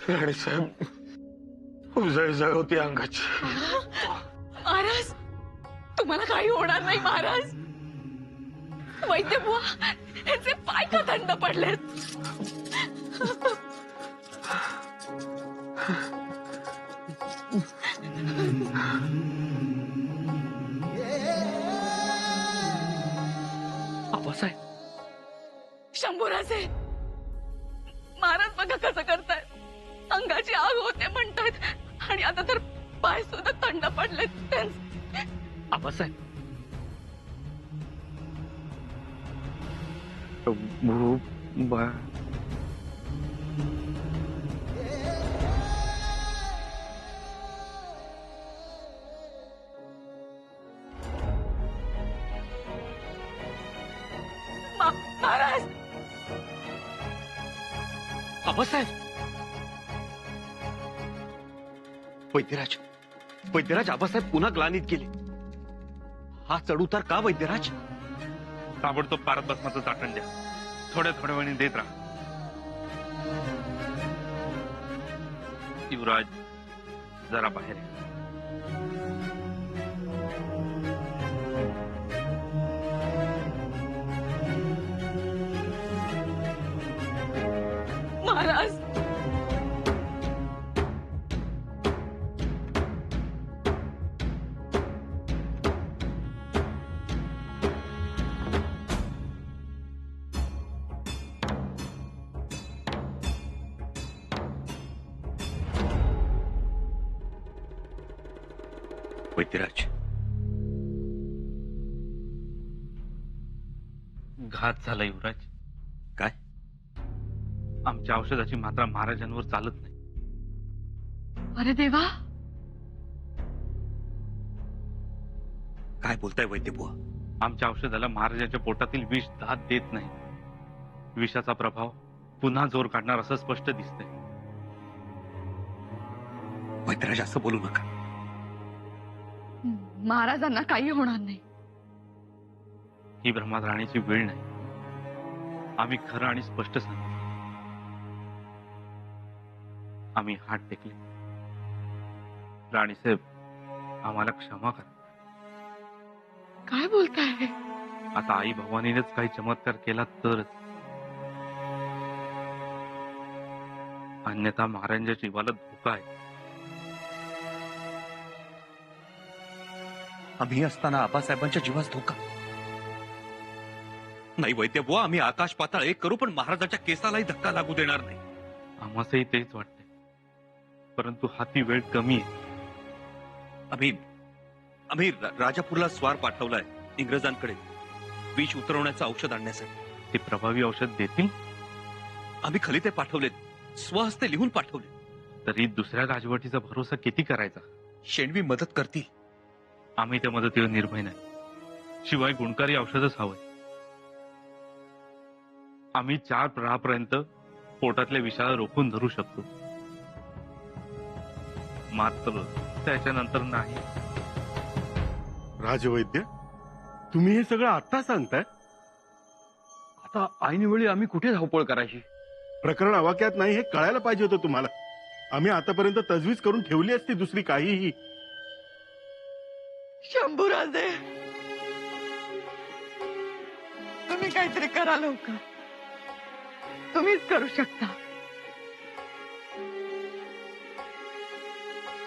राणीसाहेब जळजळ होती अंगाची. महाराज तुम्हाला काही होणार नाही महाराज. वैद्य बुवा ह्याचे पाय का थंड पडलेत. आबासाहेब शंभूराजे महाराज बघा कसं करतायत. अंगाची आग होते म्हणतायत आणि आता तर पाय सुद्धा थंड पडलेत त्यांचे. आबासाहेब महाराज आबासाहेब वैद्यराज वैद्यराज आबासाहेब पुन्हा ग्लानीत गेले. हा चढउतार का वैद्यराज? ताबडतोब पारत भस्माचं चाटण द्या. थोड्या थोड्या वेळाने देत राहा. युवराज जरा बाहेर या. महाराज वैद्यराज घात झाला युवराज. काय? आमच्या औषधाची मात्रा महाराजांवर चालत नाही. अरे देवा काय बोलताय वैद्यबुवा? आमच्या औषधाला महाराजांच्या पोटातील विष दाद देत नाही. विषाचा प्रभाव पुन्हा जोर काढणार असं स्पष्ट दिसतंय. वैद्यराज असं बोलू नका. महाराजांना काही होणार नाही. ही ब्रह्मात राहण्याची वेळ नाही. आम्ही खरं आणि स्पष्ट सांगितलं. आम्ही हात टेकले. राणीसाहेब आम्हाला क्षमा करा. काय बोलताय? आता आई भवानीनेच काही चमत्कार केला तरच. अन्यथा महाराजांच्या जीवाला धोका आहे. आम्ही असताना आबासाहेबांच्या जीवास धोका नाही. वैद्यबुवा आम्ही आकाश पाताळ एक करू पण महाराजाच्या केसालाही धक्का लागू देणार नाही. आम्हासही तेच वाटतंय. परंतु हाती वेळ कमी आहे. आम्ही राजापूरला स्वार पाठवलाय इंग्रजांकडे विष उतरवण्याचं औषध आणण्यासाठी. ते प्रभावी औषध देतील. आम्ही खलिते पाठवलेत, स्वहस्ते लिहून पाठवले. तरी दुसऱ्या राजवटीचा भरोसा किती करायचा? शेणवी मदत करतील. आम्ही त्या मदतीवर निर्भय नाही. शिवाय गुणकारी औषधच हवंय. आम्ही 4 प्रहापर्यंत पोटातल्या विषाला रोखून धरू शकतो. मात्र त्याच्यानंतर नाही. राजवैद्य तुम्ही हे सगळं आता सांगताय? आता ऐनवेळी आम्ही कुठे धावपळ करायची? प्रकरण आवाक्यात नाही हे कळायला पाहिजे होतं तुम्हाला. आम्ही आतापर्यंत तजवीज करून ठेवली असती दुसरी काहीही. शंभूराजे तुम्ही काहीतरी करा लवकर. तुम्हीच करू शकता.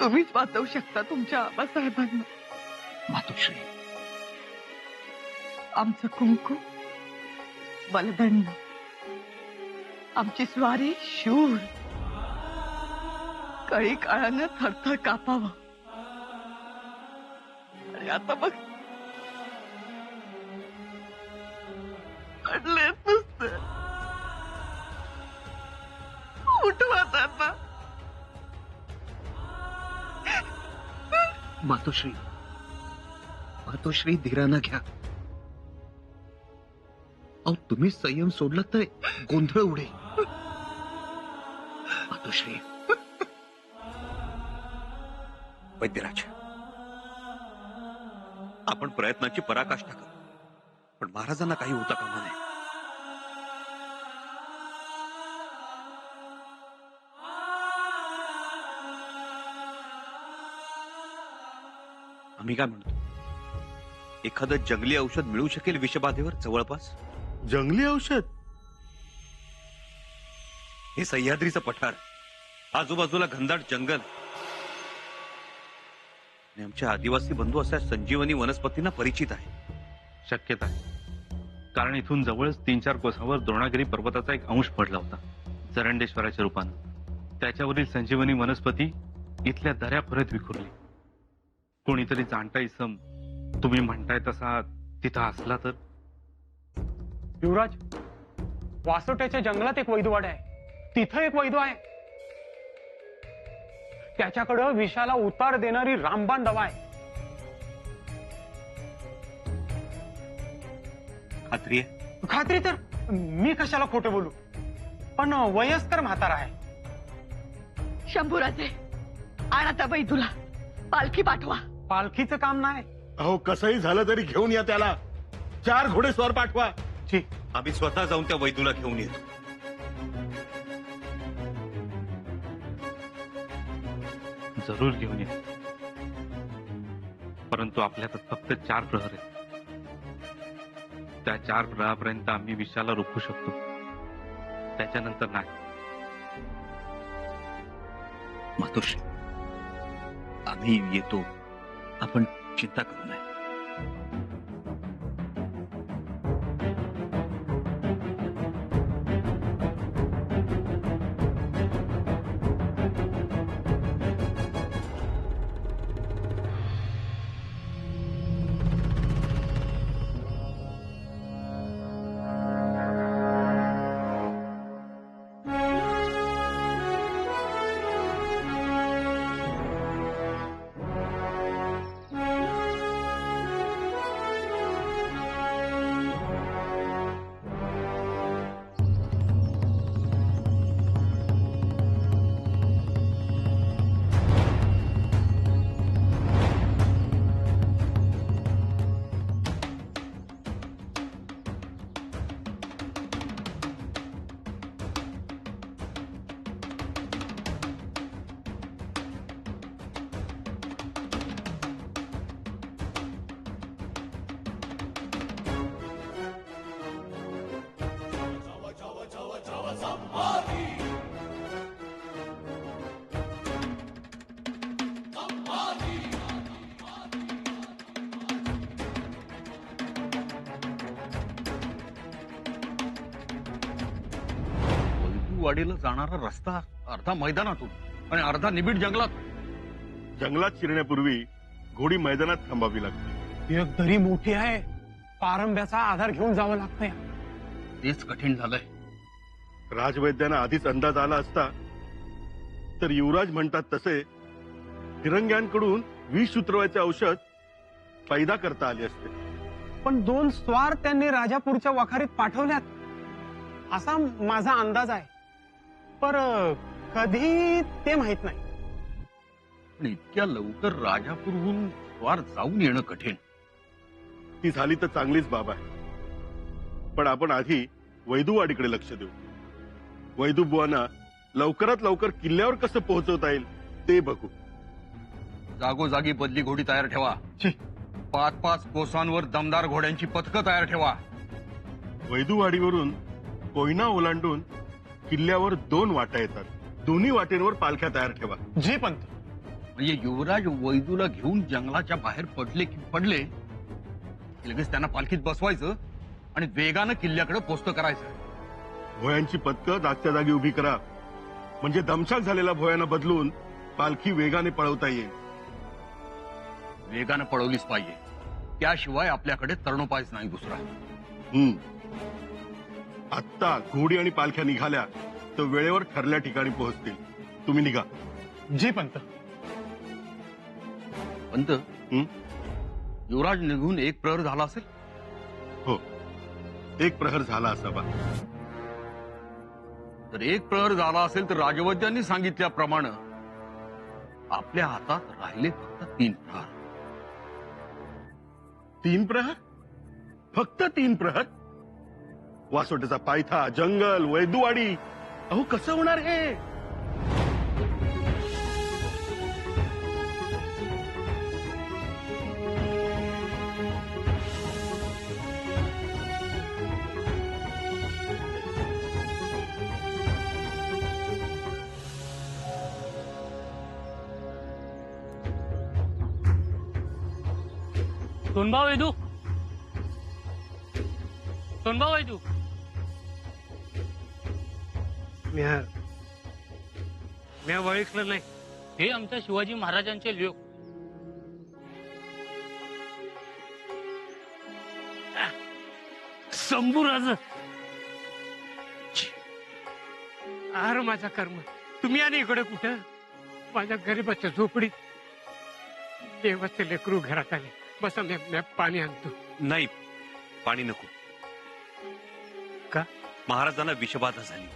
तुम्हीच वाचवू शकता तुमच्या आबासाहेबांना. मातोश्री आमचं कुंकू बलदंड, आमची स्वारी शूर, कळी काळानं थरथर कापावं. आणि आता बघ पडलेत नुसते. उठवाच आता. मातोश्री मातोश्री धीरानं घ्या. अहो तुम्ही संयम सोडला तर गोंधळ उडेल. मातोश्री वैद्यराज आपण प्रयत्नाची पराकाष्ठा करू पण महाराजांना काही होता कामा नये. आम्ही काय म्हणतो, एखादं जंगली औषध मिळू शकेल विषबाधेवर जवळपास? जंगली औषध? हे सह्याद्रीचं पठार, आजूबाजूला घनदाट जंगल, आणि आमच्या आदिवासी बंधू अशा संजीवनी वनस्पतींना परिचित आहे. शक्यता आहे, कारण इथून जवळच 3-4 कोसावर द्रोणागिरी पर्वताचा एक अंश पडला होता, जरंडेश्वराच्या रूपानं. त्याच्यावरील संजीवनी वनस्पती इथल्या दऱ्या खोऱ्यात विखुरली. कोणीतरी जाणता इसम तुम्ही म्हणताय तसा तिथं असला तर? युवराज, वासोट्याच्या जंगलात एक वैद्यवाडा आहे, तिथं एक वैद्य आहे. त्याच्याकडं विषाला उतार देणारी रामबाण दवा आहे. खात्री आहे? खात्री तर मी कशाला खोटं बोलू, पण वयस्कर म्हातारा आहे. शंभूराजे, आण आता बाई तुला पालखी पाठवा. पालखीचं काम नाही. अहो कसंही झालं तरी घेऊन या त्याला. 4 घोडेस्वार पाठवा. छी, आम्ही स्वतः जाऊन त्या वैदूला घेऊन येतो. जरूर घेऊन ये, परंतु आपल्या हातात फक्त 4 प्रहर आहेत. त्या 4 प्रहरापर्यंत आम्ही विषाला रोखू शकतो, त्याच्यानंतर नाही. मातोश्री, आम्ही येतो, आपण चिंता करू नये. वाडीला जाणारा रस्ता अर्धा मैदानातून आणि अर्धा निबिड जंगलात. जंगलात शिरण्यापूर्वी घोडी मैदानात थांबावी लागते. एक दरी मोठी आहे, पारंब्याचा आधार घेऊन जावं लागतंय. तेच कठीण झालंय. राजवैद्यांना आधीच अंदाज आला असता तर युवराज म्हणतात तसे फिरंग्यांकडून विष उतरवायचे औषध पैदा करता आले असते. पण 2 स्वार त्यांनी राजापूरच्या वखारीत पाठवल्यात असा माझा अंदाज आहे, पर कधी ते माहित नाही. पण इतक्या लवकर राजापूरहून स्वार जाऊन येणं कठीण. ती झाली तर चांगलीच बाब आहे, पण आपण आधी वैदूवाडीकडे लक्ष देऊ. वैदूबुवांना लवकरात लवकर किल्ल्यावर कसं पोहोचवता येईल ते बघू. जागोजागी बदली घोडी तयार ठेवा. 5-5 कोसांवर दमदार घोड्यांची पथकं तयार ठेवा. वैदूवाडीवरून कोयना ओलांडून किल्ल्यावर 2 वाटा येतात. दोन्ही वाटेंवर पालख्या तयार ठेवा. जी पंत. म्हणजे युवराज वैदूला घेऊन जंगलाच्या बाहेर पडले की पडले की लगेच त्यांना पालखीत बसवायचं आणि वेगानं किल्ल्याकडे पोस्ट करायचं. भोयांची पथकं जागच्या जागी उभी करा, म्हणजे दमछाक झालेल्या भोयांना बदलून पालखी वेगाने पळवता येईल. वेगानं पळवलीच पाहिजे, त्याशिवाय आपल्याकडे तरणोपायच नाही दुसरा. आत्ता घोडी आणि पालख्या निघाल्या तर वेळेवर ठरल्या ठिकाणी पोहोचतील. तुम्ही निघा. जी पंत. पंत, युवराज निघून 1 प्रहर झाला असेल. हो, 1 प्रहर झाला असावा. तर 1 प्रहर झाला असेल तर राजवैद्यांनी सांगितल्याप्रमाणे आपल्या हातात राहिले फक्त 3 प्रहर. 3 प्रहर? फक्त 3 प्रहर? वासोट्याचा पायथा, जंगल, वैदूवाडी, अहो कसं होणार हे? सोनबा वैदू, सोनबा वैदू. मी ओळखलं नाही. हे आमच्या शिवाजी महाराजांचे लोक. शंभूराज. आर माझा कर्म. तुम्ही आणि इकडे कुठं? माझ्या गरीबाच्या झोपडीत. देवाचे लेकरू घरात आले. बसा, मी पाणी आणतो. नाही, पाणी नको. का? महाराजांना विषबाधा झाली.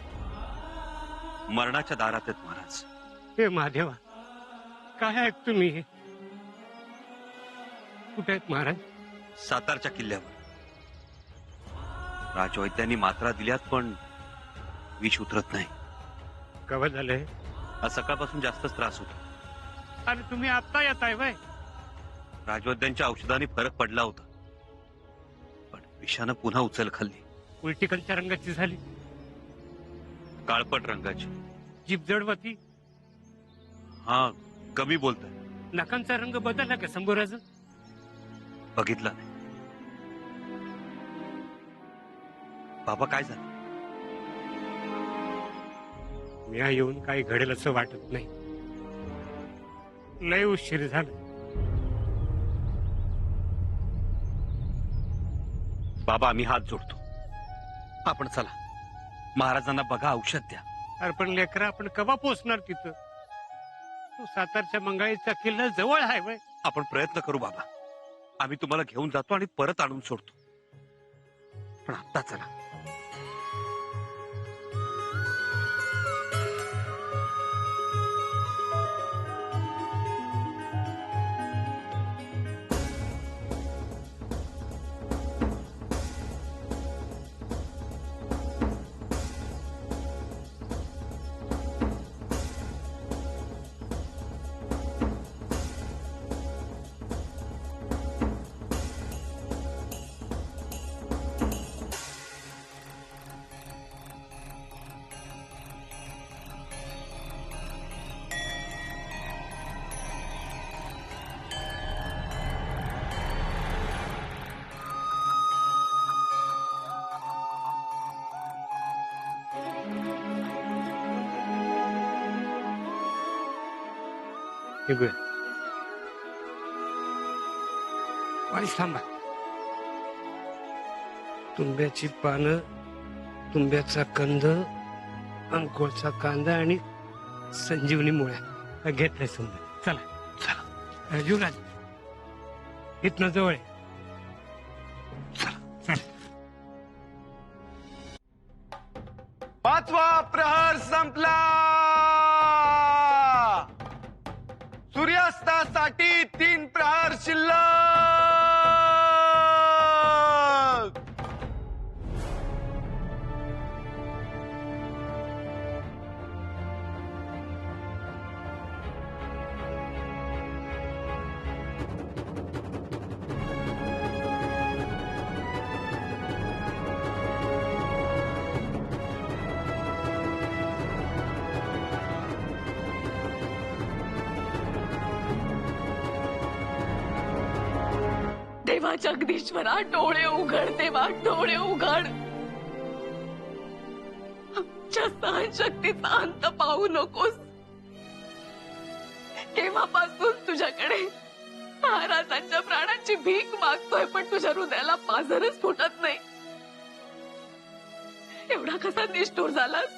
मरणाच्या दारात आहेत महाराज. हे महादेवा, काय ऐकतो मी हे? कुठे आहेत महाराज? सातारच्या किल्ल्यावर. राजवैद्यांनी मात्रा दिल्यात, पण विष उतरत नाही. कवा झालंय? आज सकाळपासून जास्तच त्रास होतो. अरे तुम्ही आता येताय वय? राजवैद्यांच्या औषधाने फरक पडला होता, पण विषानं पुन्हा उचल खाल्ली. उलटी कोणत्या रंगाची झाली? काळपट रंगाची. जीभ जडवती? हा, कमी बोलताय. नखांचा रंग बदलला का शंभूराज? बघितला नाही. बाबा, काय झालं? मी येऊन काही घडेल असं वाटत नाही. लय उशीर झाला. बाबा, आम्ही हात जोडतो. आपण चला, महाराजांना बघा, औषध द्या. अरे पण लेकरा, आपण कवा पोचणार तिथं? तो सातारच्या मंगाईचा किल्ला जवळ आहे वय. आपण प्रयत्न करू बाबा. आम्ही तुम्हाला घेऊन जातो आणि परत आणून सोडतो. पण आता चला. वाईस थांबा. तुंब्याची पानं, तुंब्याचा कंद, अंकोळचा कांदा आणि संजीवनी मुळ्या घेतलंय समजा. चला चला. युवराज, इथनं जवळ आहे. चला. पाचवा प्रहर संपला. सूर्यास्तासाठी 3 प्रहर शिल्लक. देवा जगदीश्वरा, डोळे उघड. देवा, डोळे उघड. आमच्या सहनशक्तीचा अंत पाहू नकोस. केव्हापासून तुझ्याकडे महाराजांच्या प्राणांची भीक मागतोय, पण तुझ्या हृदयाला पाझरच फुटत नाही. एवढा कसा निष्ठुर झालास?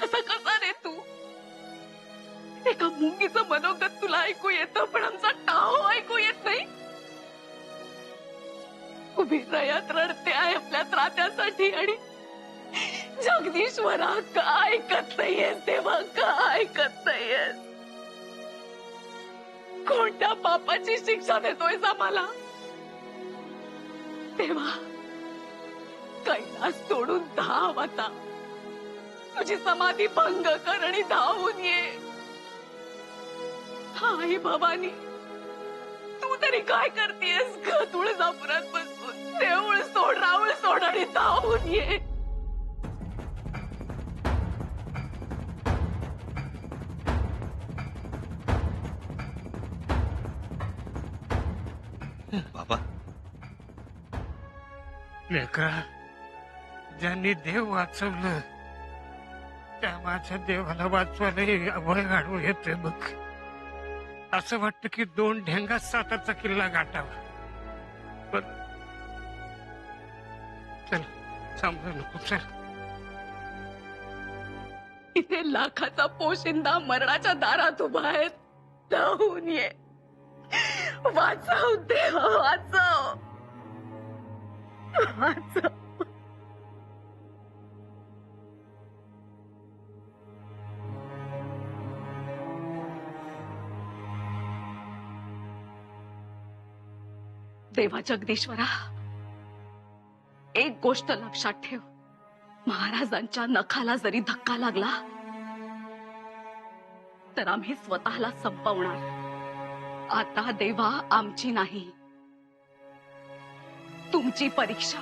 असा कसा रे तू? एका मुंगीचं मनोगत तुला ऐकू येतं, पण आमचा टाहो ऐकू येत नाही. उभी रयत रडते आहे आपल्या त्रात्यासाठी, आणि जगदीश्वरा का ऐकत नाहीयेस? देवा, का ऐकत नाहीयेस? कोणत्या पापाची शिक्षा देतोयस आम्हाला? देवा, कैलास सोडून धाव आता. तुझी समाधी भंग कर आणि धावून ये. आई भवानी, तू तरी काय करतेस ग? तुळजापुरात बसून देऊळ सोड, राऊळ सोड आणि धावून ये. लेकरा, ज्यांनी देव वाचवलं त्या माझ्या देवाला वाचवायला अभय गाडवं येते बघ. असं वाटतं की 2 ढेंगात सातारचा किल्ला गाठावा. बर चल, समजा नको, चल. इथे लाखाचा पोशिंदा मरणाच्या दारात उभा आहे. धावून ये, वाचव देवा, वाचव, वाचव. देवा जगदीश्वरा, एक गोष्ट लक्षात ठेव. महाराजांच्या नखाला जरी धक्का लागला तर आम्ही स्वतःला संपवणार. आता देवा आमची नाही, तुमची परीक्षा,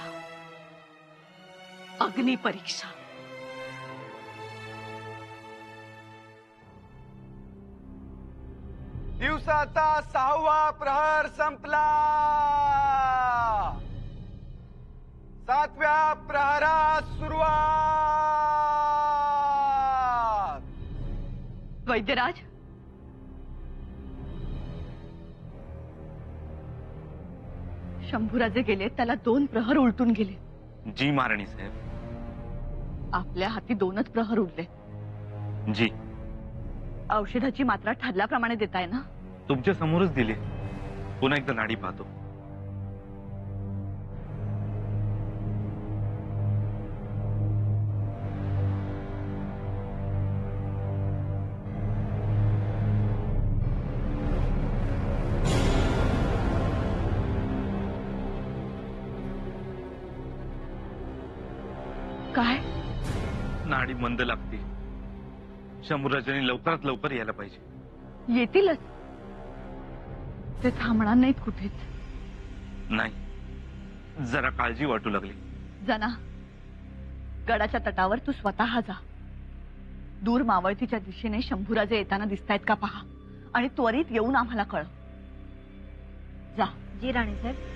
अग्नी परीक्षा. दिवसाचा 6वा प्रहर संपला. 7व्या प्रहरात सुरुवात. वैद्यराज, शंभूराजे गेले, त्याला 2 प्रहर उलटून गेले. जी महाराणी साहेब. आपल्या हाती 2च प्रहर उरले. जी. औषधाची मात्रा ठरल्याप्रमाणे देताय ना? तुमच्या समोरच दिली. पुन्हा एकदा नाडी पाहतो. काय? नाडी मंद लागते. शंभूराजांनी लवकरात लवकर यायला पाहिजे. येतीलच, ते थांबणार नाहीत कुठेच. नाही, जरा काळजी वाटू लागली. जना, गडाच्या तटावर तू स्वतः जा. दूर मावळतीच्या दिशेने शंभूराजे येताना दिसतायत का पहा आणि त्वरित येऊन आम्हाला कळव. जा. जी राणीसाहेब.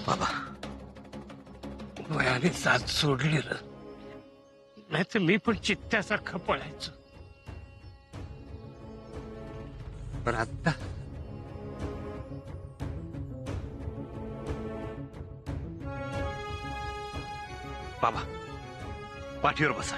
बाबा, वयाने साथ सोडली र, नाही तर मी पण चित्त्यासारखं पळायचो. पण आता बाबा, पाठीवर बसा.